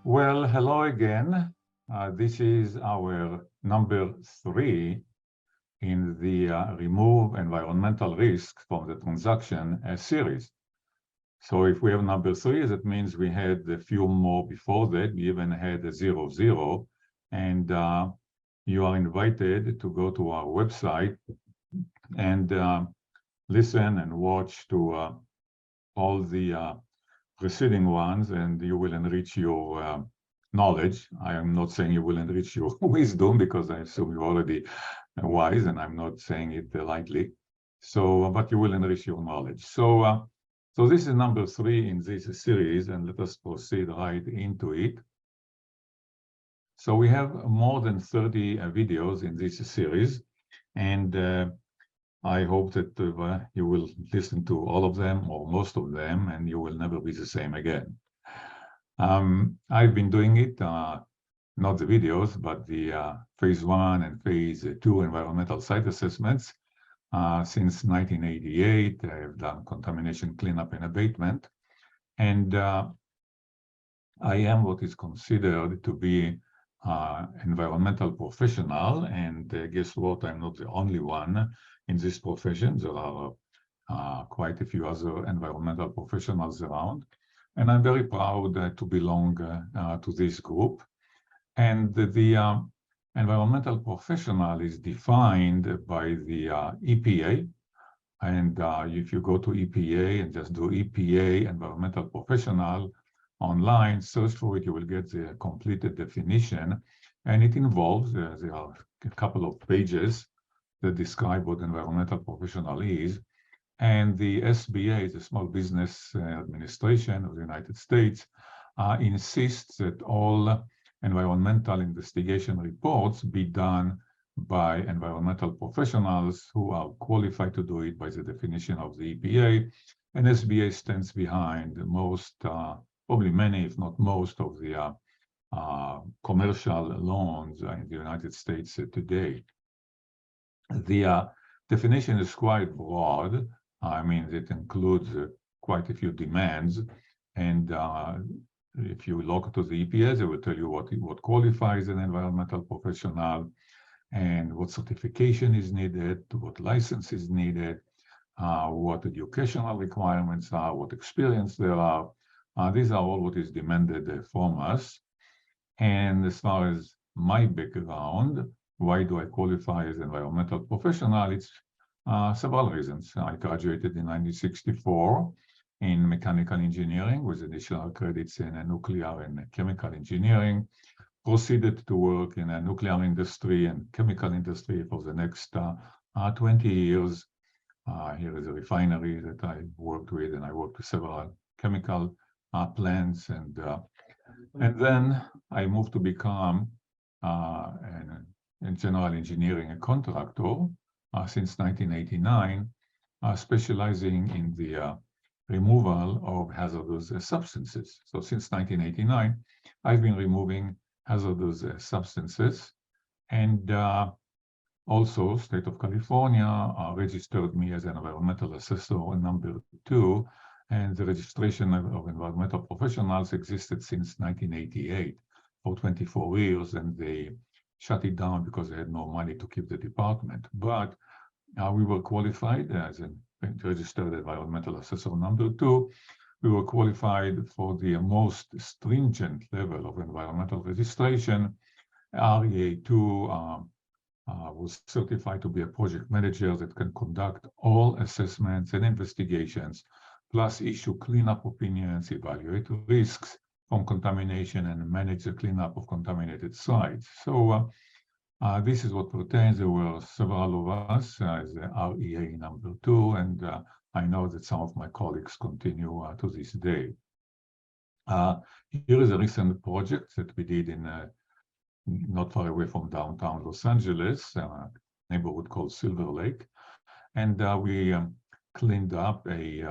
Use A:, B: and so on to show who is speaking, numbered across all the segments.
A: Well, hello again. This is our number 3 in the Remove Environmental Risks from the Transaction series. So if we have number 3, that means we had a few more before that. We even had a 00, and you are invited to go to our website and listen and watch to all the preceding ones, and you will enrich your knowledge. I am not saying you will enrich your wisdom, because I assume you're already wise, and I'm not saying it lightly. So, but you will enrich your knowledge. So this is number 3 in this series, and let us proceed right into it. So we have more than 30 videos in this series, and I hope that you will listen to all of them or most of them, and you will never be the same again. I've been doing it, not the videos, but the phase 1 and phase 2 environmental site assessments since 1988. I've done contamination cleanup and abatement, and I am what is considered to be environmental professional, and guess what? I'm not the only one in this profession. There are quite a few other environmental professionals around, and I'm very proud to belong to this group. And the environmental professional is defined by the EPA. And if you go to EPA and just do EPA environmental professional online, search for it, you will get the completed definition. And it involves, there are a couple of pages that describe what environmental professional is. And the SBA, the Small Business Administration of the United States, insists that all environmental investigation reports be done by environmental professionals who are qualified to do it by the definition of the EPA. And SBA stands behind most, probably many, if not most, of the commercial loans in the United States today. The definition is quite broad. I mean, it includes quite a few demands. And if you look to the EPA, they will tell you what qualifies an environmental professional and what certification is needed, what license is needed, what educational requirements are, what experience there are. These are all what is demanded from us. And as far as my background, why do I qualify as an environmental professional? It's several reasons. I graduated in 1964 in mechanical engineering with additional credits in nuclear and chemical engineering. Proceeded to work in a nuclear industry and chemical industry for the next 20 years. Here is a refinery that I worked with, and I worked with several chemical plants. And then I moved to become in general engineering contractor since 1989, specializing in the removal of hazardous substances. So since 1989, I've been removing hazardous substances, and also state of California registered me as an environmental assessor number 2, and the registration of environmental professionals existed since 1988 for 24 years, and they shut it down because they had no money to keep the department. But we were qualified as a registered environmental assessor number 2. We were qualified for the most stringent level of environmental registration. REA2 was certified to be a project manager that can conduct all assessments and investigations, plus issue cleanup opinions, evaluate risks from contamination, and manage the cleanup of contaminated sites. So this is what pertains. There were several of us as REA number 2, and I know that some of my colleagues continue to this day. Here is a recent project that we did in not far away from downtown Los Angeles, a neighborhood called Silver Lake, and we cleaned up a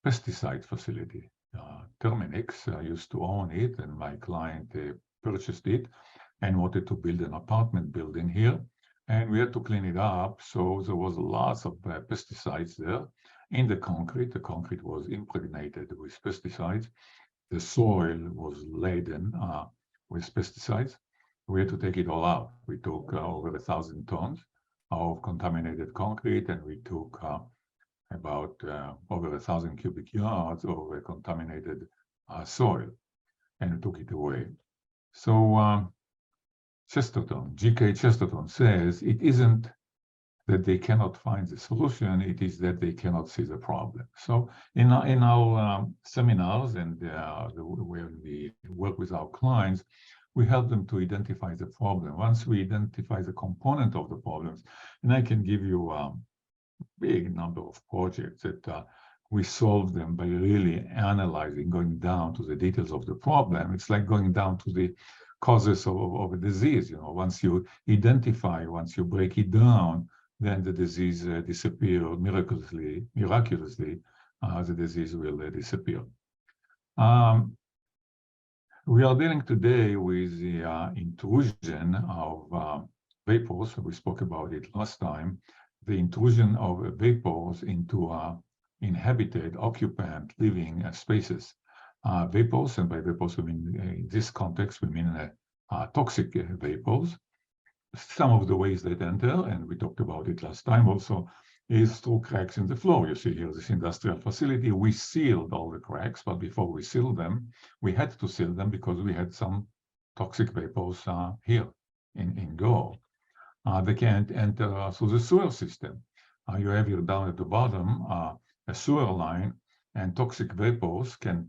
A: pesticide facility. Terminix used to own it, and my client purchased it and wanted to build an apartment building here, and we had to clean it up. So there was lots of pesticides there in the concrete. The concrete was impregnated with pesticides, the soil was laden with pesticides. We had to take it all out. We took over 1,000 tons of contaminated concrete, and we took about over 1,000 cubic yards of contaminated soil, and we took it away. So Chesterton, G.K. Chesterton says it isn't that they cannot find the solution, it is that they cannot see the problem. So in our seminars and when we work with our clients, we help them to identify the problem. Once we identify the component of the problems, and I can give you a big number of projects that we solve them by really analyzing, going down to the details of the problem. It's like going down to the causes of a disease. Once you identify, once you break it down, then the disease disappears miraculously. The disease will disappear. We are dealing today with the intrusion of vapors. We spoke about it last time. The intrusion of vapors into inhabited, occupant, living spaces. Vapors, and by vapors we mean, in this context, we mean toxic vapors. Some of the ways that enter, and we talked about it last time also, is through cracks in the floor. You see here this industrial facility. We sealed all the cracks, but before we sealed them, we had to seal them because we had some toxic vapors here indoor. They can't enter through the sewer system. You have here down at the bottom a sewer line, and toxic vapors can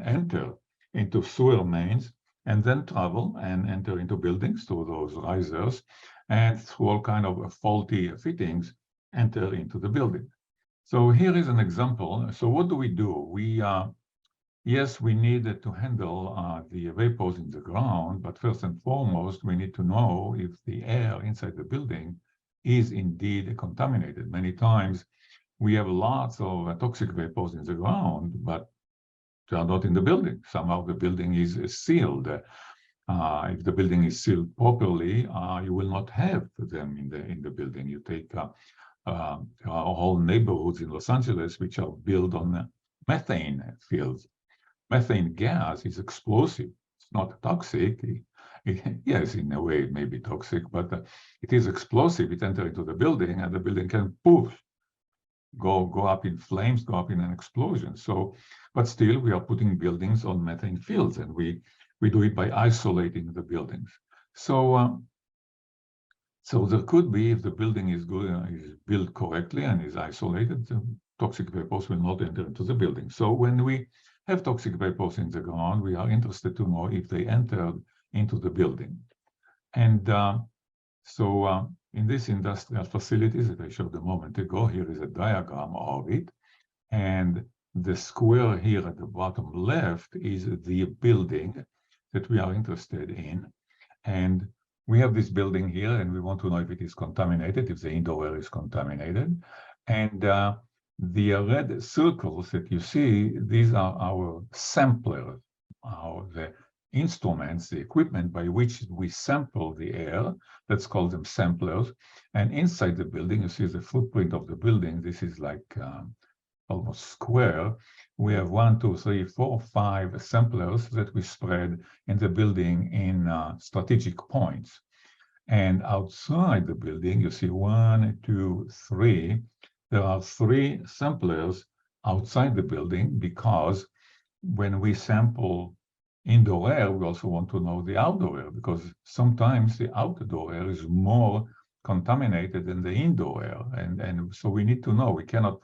A: enter into sewer mains and then travel and enter into buildings through those risers, and through all kind of faulty fittings enter into the building. So here is an example. So what do? Yes, we need to handle the vapors in the ground, but first and foremost, we need to know if the air inside the building is indeed contaminated. Many times we have lots of toxic vapors in the ground, but they are not in the building. Somehow the building is sealed. If the building is sealed properly, you will not have them in the building. You take whole neighborhoods in Los Angeles which are built on methane fields. Methane gas is explosive. It's not toxic. Yes, in a way it may be toxic, but it is explosive. It enters into the building, and the building can poof, go up in flames, go up in an explosion. So, but still, we are putting buildings on methane fields, and we do it by isolating the buildings. So, so there could be, if the building is good, is built correctly and is isolated, the toxic vapors will not enter into the building. So when we have toxic vapors in the ground, we are interested to know if they entered into the building. And so in this industrial facilities that I showed a moment ago, here is a diagram of it. And the square here at the bottom left is the building that we are interested in. And we have this building here, and we want to know if it is contaminated, if the indoor air is contaminated. And the red circles that you see, these are our samplers, the instruments, the equipment by which we sample the air. Let's call them samplers. And inside the building, you see the footprint of the building. This is like almost square. We have 1, 2, 3, 4, 5 samplers that we spread in the building in strategic points. And outside the building, you see 1, 2, 3. There are 3 samplers outside the building, because when we sample indoor air, we also want to know the outdoor air, because sometimes the outdoor air is more contaminated than the indoor air. And so we need to know. We cannot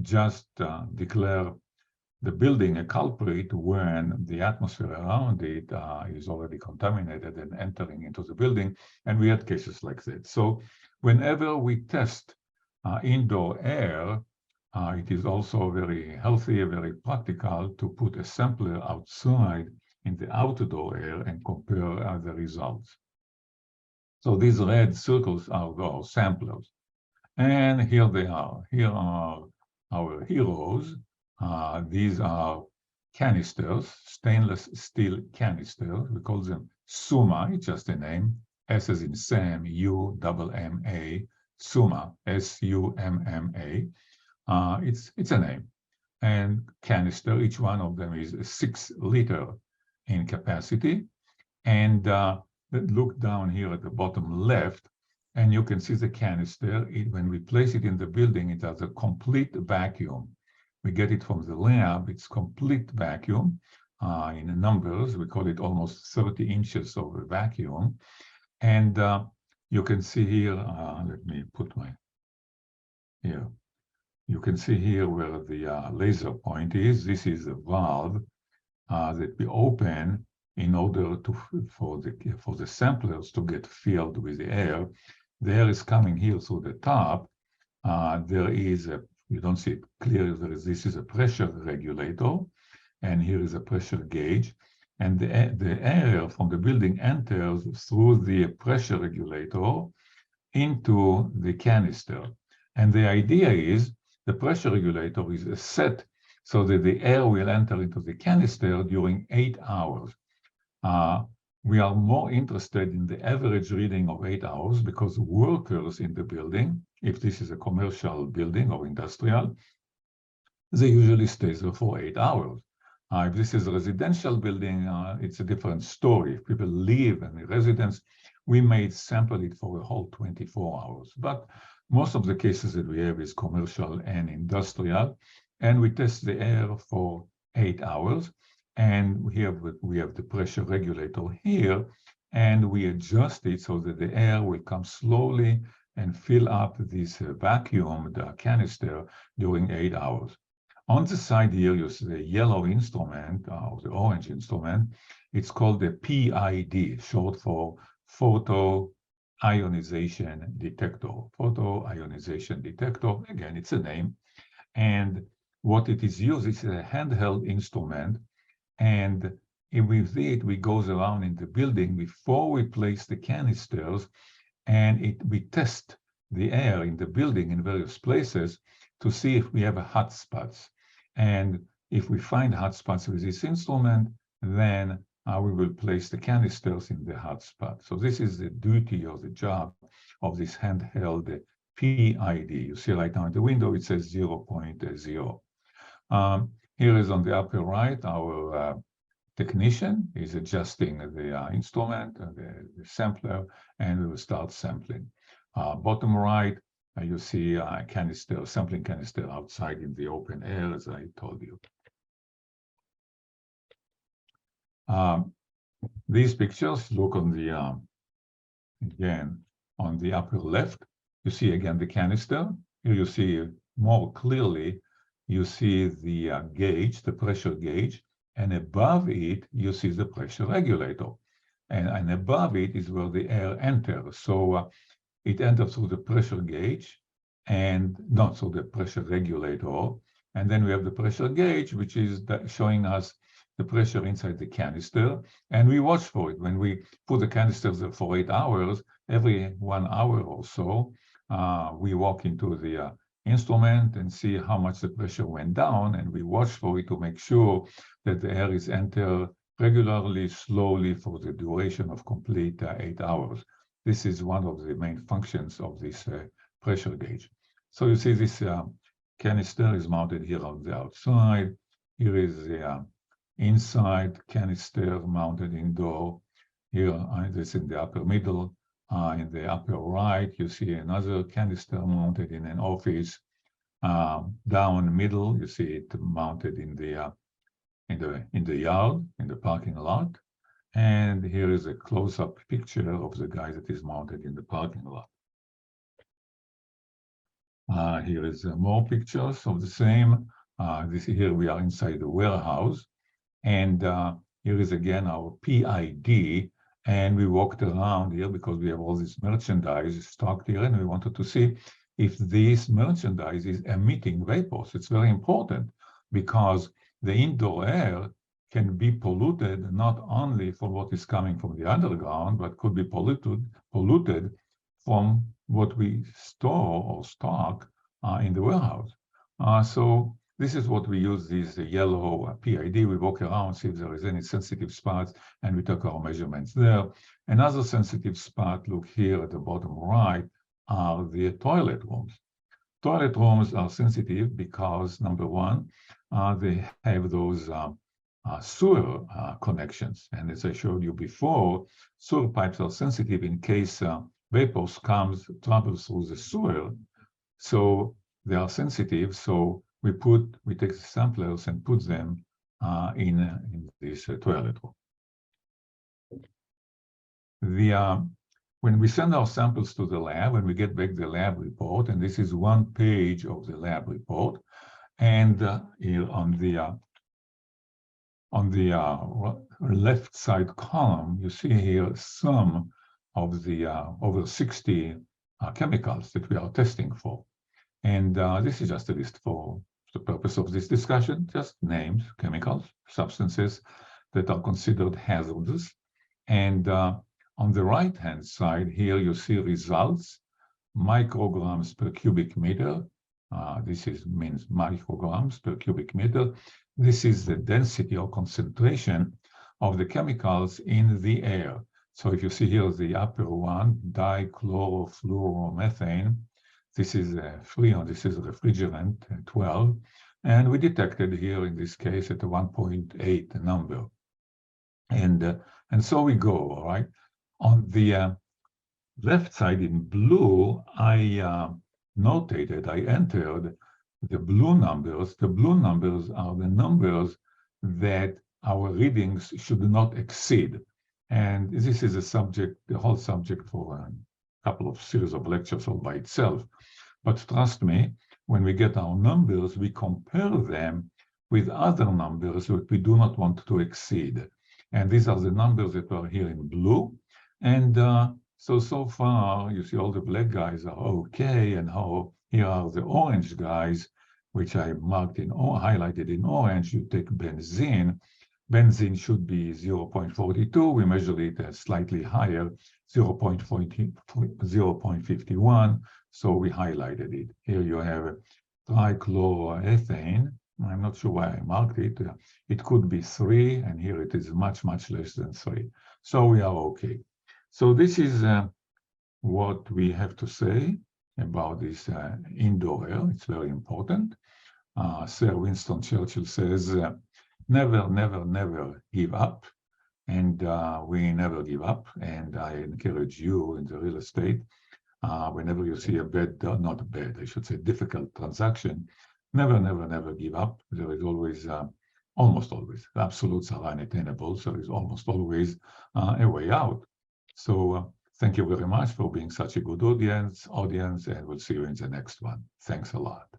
A: just declare the building a culprit when the atmosphere around it is already contaminated and entering into the building. And we had cases like that. So whenever we test indoor air, it is also very healthy, very practical to put a sampler outside in the outdoor air and compare the results. So these red circles are our samplers. And here they are. Here are our heroes. These are canisters, stainless steel canisters. We call them SUMMA, it's just a name. S as in Sam, U-M-M-A, SUMMA, S-U-M-M-A. It's a name. and canister. Each one of them is 6 liter in capacity. And look down here at the bottom left, and you can see the canister. When we place it in the building, it has a complete vacuum. We get it from the lab. It's complete vacuum. In numbers, we call it almost 30 inches of a vacuum. And you can see here, let me put my, here. You can see here where the laser point is. This is a valve that we open in order for the samplers to get filled with the air. The air is coming here through the top. There is you don't see it clearly, this is a pressure regulator, and here is a pressure gauge. And the air from the building enters through the pressure regulator into the canister. And the idea is the pressure regulator is set so that the air will enter into the canister during 8 hours. We are more interested in the average reading of 8 hours because workers in the building, if this is a commercial building or industrial, they usually stay there for 8 hours. If this is a residential building, it's a different story. If people live in the residence, we may sample it for a whole 24 hours. But most of the cases that we have is commercial and industrial, and we test the air for 8 hours. And we have the pressure regulator here, and we adjust it so that the air will come slowly and fill up this vacuum, the canister, during 8 hours. On the side here, you see the yellow instrument, or the orange instrument. It's called the PID, short for photo ionization detector. Photo ionization detector, again, it's a name. And what it is used is a handheld instrument. And with it, we goes around in the building before we place the canisters, and we test the air in the building in various places to see if we have hot spots. And if we find hot spots with this instrument, then we will place the canisters in the hot spot. So this is the duty or the job of this handheld PID. You see right now in the window, it says 0.0. Here is on the upper right, our technician is adjusting the instrument, the sampler, and we will start sampling. Bottom right, you see a canister, sampling canister outside in the open air, as I told you. These pictures look on the, again, on the upper left, you see again the canister. Here you see more clearly, you see the gauge, the pressure gauge, and above it, you see the pressure regulator. And above it is where the air enters. So it enters through the pressure gauge and not through the pressure regulator. And then we have the pressure gauge, which is showing us the pressure inside the canister. And we watch for it. When we put the canisters there for 8 hours, every 1 hour or so, we walk into the instrument and see how much the pressure went down. And we watch for it to make sure that the air is entered regularly, slowly for the duration of complete 8 hours. This is one of the main functions of this pressure gauge. So you see this canister is mounted here on the outside. Here is the inside canister mounted indoor. Here, this in the upper middle. In the upper right, you see another canister mounted in an office. Down middle, you see it mounted in the yard, in the parking lot. And here is a close-up picture of the guy that is mounted in the parking lot. Here is more pictures of the same. Here we are inside the warehouse. And here is again our PID. And we walked around here because we have all this merchandise stocked here, and we wanted to see if this merchandise is emitting vapors. It's very important because the indoor air can be polluted not only from what is coming from the underground, but could be polluted from what we store or stock in the warehouse. So this is what we use, this yellow PID. We walk around, see if there is any sensitive spots, and we take our measurements there. Another sensitive spot, look here at the bottom right, are the toilet rooms. Toilet rooms are sensitive because, number one, they have those sewer connections. And as I showed you before, sewer pipes are sensitive in case vapors travels through the sewer. So they are sensitive. So we take the samplers and put them in this toilet room. When we send our samples to the lab, when we get back the lab report, and this is one page of the lab report, and here on the left side column, you see here some of the over 60 chemicals that we are testing for. And this is just a list for the purpose of this discussion, just names, chemicals, substances that are considered hazardous. And on the right-hand side here, you see results, micrograms per cubic meter. This means micrograms per cubic meter. This is the density or concentration of the chemicals in the air. So if you see here the upper one, dichlorofluoromethane, this is a freon, this is a refrigerant, 12, and we detected here in this case at a 1.8 number. And so we go, all right? On the left side in blue, I entered the blue numbers. The blue numbers are the numbers that our readings should not exceed. And this is the whole subject for a couple of series of lectures all by itself. But trust me, when we get our numbers, we compare them with other numbers that we do not want to exceed. And these are the numbers that are here in blue. And so far, you see all the black guys are okay, and here are the orange guys, which I marked highlighted in orange. You take benzene. Benzene should be 0.42. We measure it as slightly higher, 0.51. So we highlighted it. Here you have trichloroethane. I'm not sure why I marked it. It could be 3, and here it is much, much less than 3. So we are okay. So this is what we have to say about this indoor air. It's very important. Sir Winston Churchill says, never, never, never give up. And we never give up. And I encourage you in the real estate, whenever you see a difficult transaction, never, never, never give up. There is always, almost always, the absolutes are unattainable. So there is almost always a way out. So thank you very much for being such a good audience, and we'll see you in the next one. Thanks a lot.